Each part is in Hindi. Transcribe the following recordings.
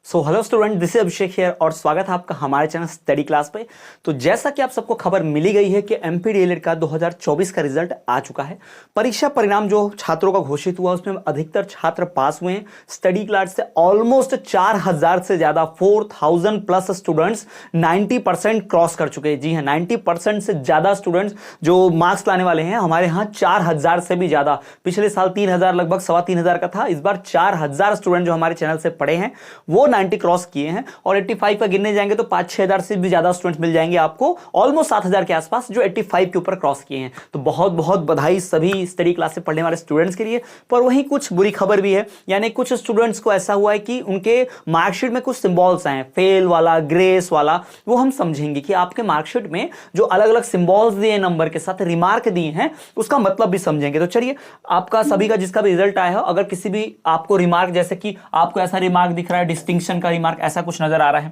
So hello student, this is Abhishek here और स्वागत है आपका हमारे चैनल स्टडी क्लास पे। तो जैसा कि आप सबको खबर मिली गई है कि एमपीडीएलएड का 2024 का रिजल्ट आ चुका है। परीक्षा परिणाम जो छात्रों का घोषित हुआ उसमें अधिकतर छात्र पास हुए हैं। स्टडी क्लास से ऑलमोस्ट 4000 से ज्यादा 4000 प्लस स्टूडेंट्स 90% क्रॉस कर चुके हैं। जी हाँ, 90% से ज्यादा स्टूडेंट्स जो मार्क्स लाने वाले हैं हमारे यहाँ 4000 से भी ज्यादा। पिछले साल 3000 लगभग 3500 का था, इस बार 4000 स्टूडेंट जो हमारे चैनल से पढ़े हैं वो 90 क्रॉस किए हैं। और 85 का गिनने जाएंगे तो 5-6 हजार से भी ज्यादा स्टूडेंट्स मिल जाएंगे आपको, ऑलमोस्ट 7000 के आसपास जो 85 के ऊपर क्रॉस किए हैं। तो बहुत बहुत बधाई सभी स्टडी क्लास से पढ़ने वाले स्टूडेंट्स के लिए। पर वहीं कुछ बुरी खबर भी है, यानी कुछ स्टूडेंट्स को ऐसा हुआ है कि उनके मार्कशीट में कुछ सिंबल्स आए, फेल वाला, ग्रेस वाला। वो हम समझेंगे कि आपके मार्कशीट में जो अलग अलग सिंबल्स दिए नंबर के साथ, रिमार्क दिए हैं, उसका मतलब भी समझेंगे। तो चलिए, आपका सभी का जिसका भी रिजल्ट आया हो, अगर किसी भी आपको रिमार्क, जैसे कि आपको ऐसा रिमार्क दिख रहा है, डिस्टिंक्शन का रिमार्क ऐसा कुछ नजर आ रहा है,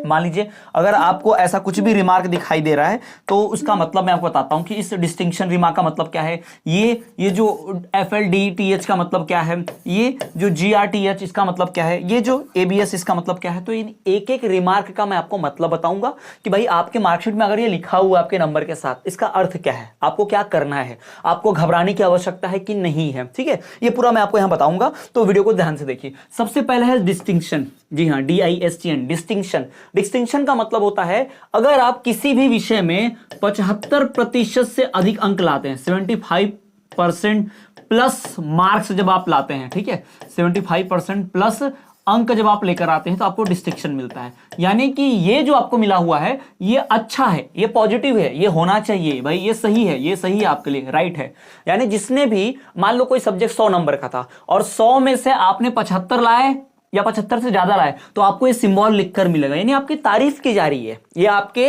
मान लीजिए अगर आपको ऐसा कुछ भी रिमार्क दिखाई दे रहा है तो उसका मतलब मैं आपको बताता हूं कि इस डिस्टिंक्शन रिमार्क का मतलब क्या है। ये जो FLDTH का मतलब क्या है, ये जो GRTH इसका मतलब क्या है, ये जो ABS इसका मतलब क्या है। तो इन एक एक रिमार्क का मैं आपको मतलब बताऊंगा कि भाई आपके मार्कशीट में अगर ये लिखा हुआ है आपके नंबर के साथ, इसका अर्थ क्या है, आपको क्या करना है, आपको घबराने की आवश्यकता है कि नहीं है। ठीक है, ये पूरा मैं आपको यहां बताऊंगा, तो वीडियो को ध्यान से देखिए। सबसे पहले है डिस्टिंक्शन। जी हाँ, DISTN, डिस्टिंक्शन। डिस्टिंक्शन का मतलब होता है अगर आप किसी भी विषय में 75% से अधिक अंक लाते हैं, 75% प्लस मार्क्स जब आप लाते हैं, ठीक है, 75% प्लस अंक जब आप लेकर आते हैं तो आपको डिस्टिंक्शन मिलता है। यानी कि ये जो आपको मिला हुआ है ये अच्छा है, ये पॉजिटिव है, ये होना चाहिए भाई, ये सही है, ये सही है आपके लिए, राइट है। यानी जिसने भी, मान लो कोई सब्जेक्ट 100 नंबर का था और 100 में से आपने 75 लाए या 75 से ज्यादा लाए तो आपको ये सिंबल लिखकर मिलेगा, यानी आपकी तारीफ की जा रही है, ये आपके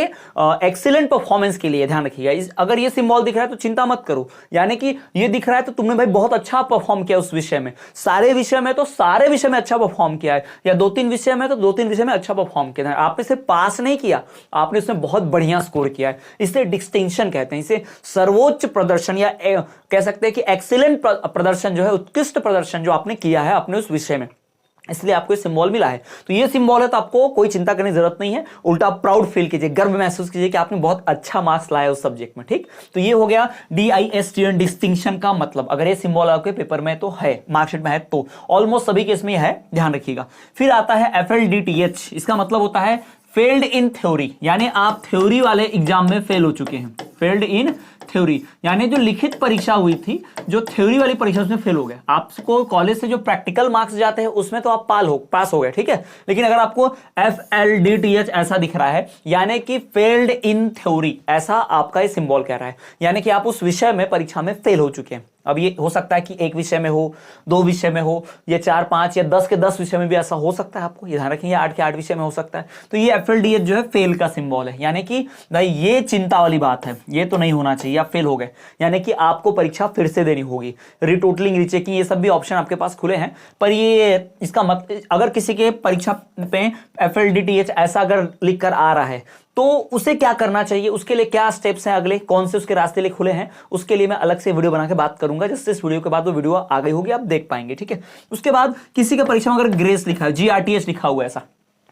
एक्सीलेंट परफॉर्मेंस के लिए। ध्यान रखिएगा, अगर ये सिंबल दिख रहा है तो चिंता मत करो, यानी कि ये दिख रहा है तो तुमने भाई बहुत अच्छा परफॉर्म किया उस विषय में। सारे विषय में तो सारे विषय में अच्छा परफॉर्म किया है, या 2-3 विषय में तो 2-3 विषय में अच्छा परफॉर्म किया है। आपने सिर्फ पास नहीं किया, आपने उसमें बहुत बढ़िया स्कोर किया है। इसे डिस्टिंक्शन कहते हैं, इसे सर्वोच्च प्रदर्शन या कह सकते हैं कि एक्सीलेंट प्रदर्शन जो है, उत्कृष्ट प्रदर्शन जो आपने किया है अपने उस विषय में, इसलिए आपको ये सिंबल मिला है। तो ये सिंबल है तो आपको कोई चिंता करने की जरूरत नहीं है, उल्टा प्राउड फील कीजिए, गर्व महसूस कीजिए कि आपने बहुत अच्छा मार्क्स लाया उस सब्जेक्ट में। ठीक, तो ये हो गया DISTN, डिस्टिंक्शन का मतलब। अगर ये सिंबल आपके पेपर में तो है, मार्कशीट में है, तो ऑलमोस्ट सभी केस में है, ध्यान रखिएगा। फिर आता है FLDTH, इसका मतलब होता है फेल्ड इन थ्योरी, यानी आप थ्योरी वाले एग्जाम में फेल हो चुके हैं। फेल्ड इन थ्योरी यानी जो लिखित परीक्षा हुई थी, जो थ्योरी वाली परीक्षा, उसमें फेल हो गए। आपको कॉलेज से जो प्रैक्टिकल मार्क्स जाते हैं उसमें तो आप पास हो गए, ठीक है। लेकिन अगर आपको FLDTH ऐसा दिख रहा है, यानी कि फेल्ड इन थ्योरी, ऐसा आपका ये सिंबल कह रहा है, यानी कि आप उस विषय में परीक्षा में फेल हो चुके हैं। अब ये हो सकता है कि एक विषय में हो, 2 विषय में हो, या 4, 5 या 10 के 10 विषय में भी ऐसा हो सकता है, आपको ये ध्यान रखेंगे, 8 के 8 विषय में हो सकता है। तो ये FLDH जो है फेल का सिंबल है, यानी कि भाई ये चिंता वाली बात है, ये तो नहीं होना चाहिए, आप फेल हो गए, यानी कि आपको परीक्षा फिर से देनी होगी। रिटोटलिंग, रीचेकिंग, ये सब भी ऑप्शन आपके पास खुले हैं। पर ये इसका मतलब, अगर किसी के परीक्षा पे FLDTH ऐसा अगर लिख कर आ रहा है तो उसे क्या करना चाहिए, उसके लिए क्या स्टेप्स हैं, अगले कौन से उसके रास्ते लिए खुले हैं, उसके लिए मैं अलग से वीडियो बना के बात करूंगा। जैसे इस वीडियो के बाद वो वीडियो आ गई होगी, आप देख पाएंगे, ठीक है। उसके बाद किसी के परीक्षा में अगर ग्रेस लिखा है, GRTH लिखा हुआ है, ऐसा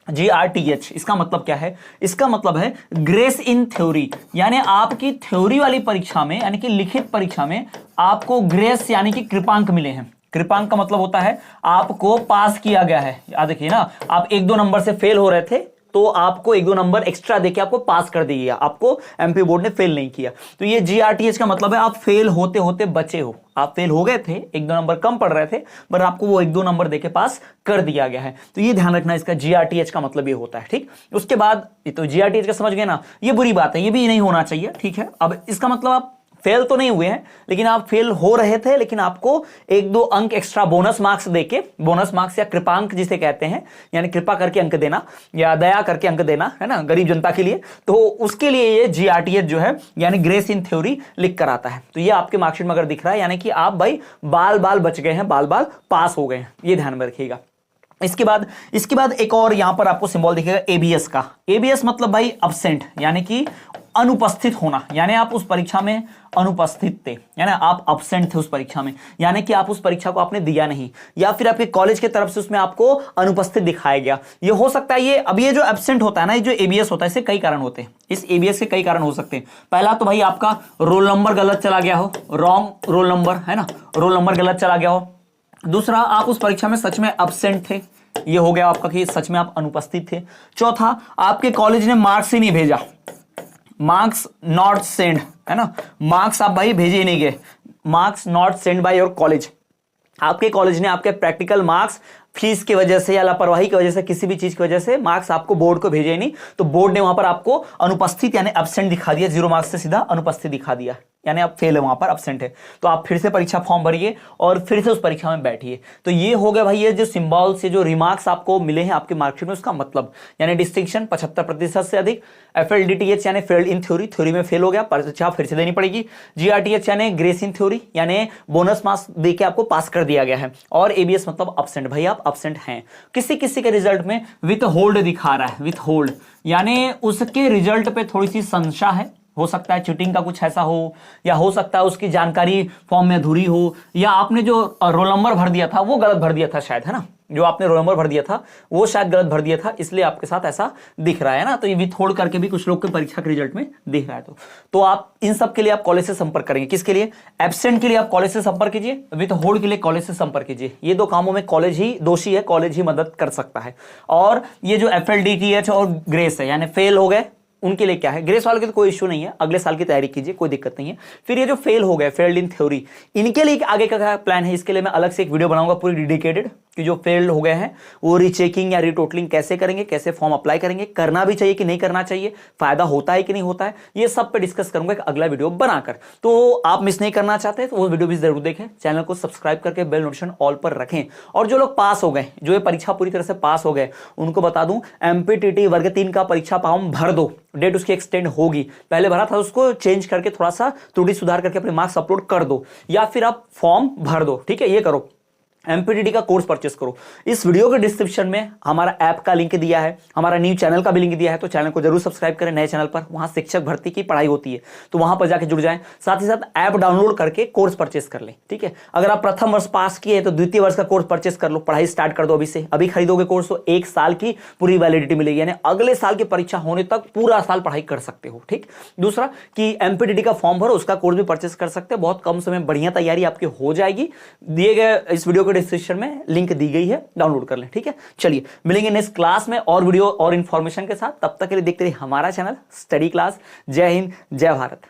GRTH, इसका मतलब क्या है, इसका मतलब है ग्रेस इन थ्योरी, यानी आपकी थ्योरी वाली परीक्षा में, यानी कि लिखित परीक्षा में आपको ग्रेस यानी कि कृपांक मिले हैं। कृपांक का मतलब होता है आपको पास किया गया है। याद रखिए ना, आप 1-2 नंबर से फेल हो रहे थे तो आपको 1-2 नंबर एक्स्ट्रा देके आपको पास कर दिया, आपको MP बोर्ड ने फेल नहीं किया। तो ये GRTH का मतलब है आप फेल होते होते बचे हो, आप फेल हो गए थे, 1-2 नंबर कम पड़ रहे थे, पर आपको वो 1-2 नंबर देके पास कर दिया गया है। तो ये ध्यान रखना, इसका GRTH का मतलब ये होता है, ठीक। उसके बाद तो GRTH का समझ गए ना, ये बुरी बात है, ये भी नहीं होना चाहिए, ठीक है। अब इसका मतलब आप फेल तो नहीं हुए हैं, लेकिन आप फेल हो रहे थे, लेकिन आपको 1-2 अंक एक्स्ट्रा बोनस मार्क्स देके, बोनस मार्क्स या कृपांक जिसे कहते हैं, यानी कृपा करके अंक देना या दया करके अंक देना, है ना, गरीब जनता के लिए, तो उसके लिए ये GRTH जो है, यानी ग्रेस इन थ्योरी, लिख कर आता है। तो ये आपके मार्कशीट में अगर दिख रहा है, यानी कि आप भाई बाल बाल बच गए हैं, बाल बाल पास हो गए हैं, ये ध्यान में रखिएगा। इसके बाद एक और यहां पर आपको सिंबल दिखेगा ABS का। ABS मतलब भाई अब्सेंट, यानी कि अनुपस्थित होना, यानी आप उस परीक्षा में अनुपस्थित थे, यानी आप अब्सेंट थे उस परीक्षा में, यानी कि आप उस परीक्षा को आपने दिया नहीं, या फिर आपके कॉलेज की तरफ से उसमें आपको अनुपस्थित दिखाया गया। ये हो सकता है, ये जो एब्सेंट होता है ना, ये जो एबीएस होता है, इससे कई कारण होते हैं। इस एबीएस के कई कारण हो सकते हैं। पहला तो भाई आपका रोल नंबर गलत चला गया हो, रॉन्ग रोल नंबर, है ना, रोल नंबर गलत चला गया हो। दूसरा, आप उस परीक्षा में सच में अब्सेंट थे, ये हो गया आपका कि सच में आप अनुपस्थित थे। चौथा, आपके कॉलेज ने मार्क्स ही नहीं भेजा, मार्क्स नॉट सेंड, है ना, मार्क्स आप भाई भेजे ही नहीं गए, marks not send by your college. आपके कॉलेज ने आपके प्रैक्टिकल मार्क्स फीस की वजह से या लापरवाही की वजह से, किसी भी चीज की वजह से मार्क्स आपको बोर्ड को भेजे ही नहीं, तो बोर्ड ने वहां पर आपको अनुपस्थित यानी एब्सेंट दिखा दिया, 0 मार्क्स से सीधा अनुपस्थित दिखा दिया, यानी आप फेल है, वहां पर एब्सेंट है। तो आप फिर से परीक्षा फॉर्म भरिए और फिर से उस परीक्षा में बैठिए। तो ये हो गया भाई, ये जो सिंबल्स, ये जो रिमार्क्स आपको मिले हैं आपके मार्कशीट में, उसका मतलब यानी डिस्टिंक्शन 75% से अधिक, एफएलडीटीएच यानी फेल्ड इन थ्योरी, थ्योरी में फेल हो गया, परीक्षा फिर से देनी पड़ेगी, जीआरटीएच यानी ग्रेस इन थ्योरी यानी बोनस मार्क्स देके आपको पास कर दिया गया है, और एबीएस मतलब एब्सेंट, भाई आप एब्सेंट हैं। किसी किसी के रिजल्ट में विथ होल्ड दिखा रहा है, विथ होल्ड यानी उसके रिजल्ट पे थोड़ी सी संशय है, हो सकता है चीटिंग का कुछ ऐसा हो, या हो सकता है उसकी जानकारी फॉर्म में अधूरी हो, या आपने जो रोल नंबर भर दिया था वो गलत भर दिया था शायद, है ना, जो आपने रोल नंबर भर दिया था वो शायद गलत भर दिया था, इसलिए आपके साथ ऐसा दिख रहा है ना। तो ये विथ होल्ड करके भी कुछ लोग के परीक्षा के रिजल्ट में दिख रहा है। तो आप इन सब के लिए आप कॉलेज से संपर्क करेंगे। किसके लिए? एब्सेंट के लिए आप कॉलेज से संपर्क कीजिए, विथ होल्ड के लिए कॉलेज से संपर्क कीजिए। ये दो कामों में कॉलेज ही दोषी है, कॉलेज ही मदद कर सकता है। और ये जो एफएलडीटीएच और ग्रेस है यानी फेल हो गए, उनके लिए क्या है, ग्रेस वाले के तो कोई इश्यू नहीं है, अगले साल की तैयारी कीजिए, कोई दिक्कत नहीं है। फिर ये जो फेल हो गए, फेल्ड इन थ्योरी, इनके लिए आगे का क्या प्लान है, इसके लिए मैं अलग से एक वीडियो बनाऊंगा पूरी डेडिकेटेड, कि जो फेल्ड हो गए हैं वो रीचेकिंग या रीटोटलिंग कैसे करेंगे, कैसे फॉर्म अप्लाई करेंगे, करना भी चाहिए कि नहीं करना चाहिए, फायदा होता है कि नहीं होता है, ये सब पे डिस्कस करूंगा एक अगला वीडियो बनाकर। तो आप मिस नहीं करना चाहते तो वो वीडियो भी जरूर देखें, चैनल को सब्सक्राइब करके बेल नोटिफिकेशन ऑल पर रखें। और जो लोग पास हो गए, जो ये परीक्षा पूरी तरह से पास हो गए, उनको बता दूं एमपीटीटी वर्ग 3 का परीक्षा फॉर्म भर दो, डेट उसकी एक्सटेंड होगी, पहले भरा था उसको चेंज करके थोड़ा सा त्रुटि सुधार करके अपने मार्क्स अपलोड कर दो, या फिर आप फॉर्म भर दो, ठीक है, ये करो, एमपीटीटी का कोर्स परचेस करो। इस वीडियो के डिस्क्रिप्शन में हमारा ऐप का लिंक दिया है, हमारा न्यू चैनल का भी लिंक दिया है, तो चैनल को जरूर सब्सक्राइब करें, नए चैनल पर, वहां शिक्षक भर्ती की पढ़ाई होती है, तो वहां पर जाके जुड़ जाएं। साथ ही साथ ऐप डाउनलोड करके कोर्स परचेस कर लें, ठीक है। अगर आप प्रथम वर्ष पास किए तो द्वितीय वर्ष का कोर्स परचेस कर लो, पढ़ाई स्टार्ट कर दो अभी से। अभी खरीदोगे कोर्स तो 1 साल की पूरी वैलिडिटी मिलेगी, यानी अगले साल की परीक्षा होने तक पूरा साल पढ़ाई कर सकते हो, ठीक। दूसरा कि एमपीटीटी का फॉर्म भरो, उसका कोर्स भी परचेस कर सकते हो, बहुत कम समय में बढ़िया तैयारी आपकी हो जाएगी। दिए गए इस वीडियो के डिस्क्रिप्शन में लिंक दी गई है, डाउनलोड कर लें, ठीक है। चलिए मिलेंगे नेक्स्ट क्लास में और वीडियो और इंफॉर्मेशन के साथ, तब तक के लिए देखते रहिए हमारा चैनल स्टडी क्लास। जय हिंद, जय भारत।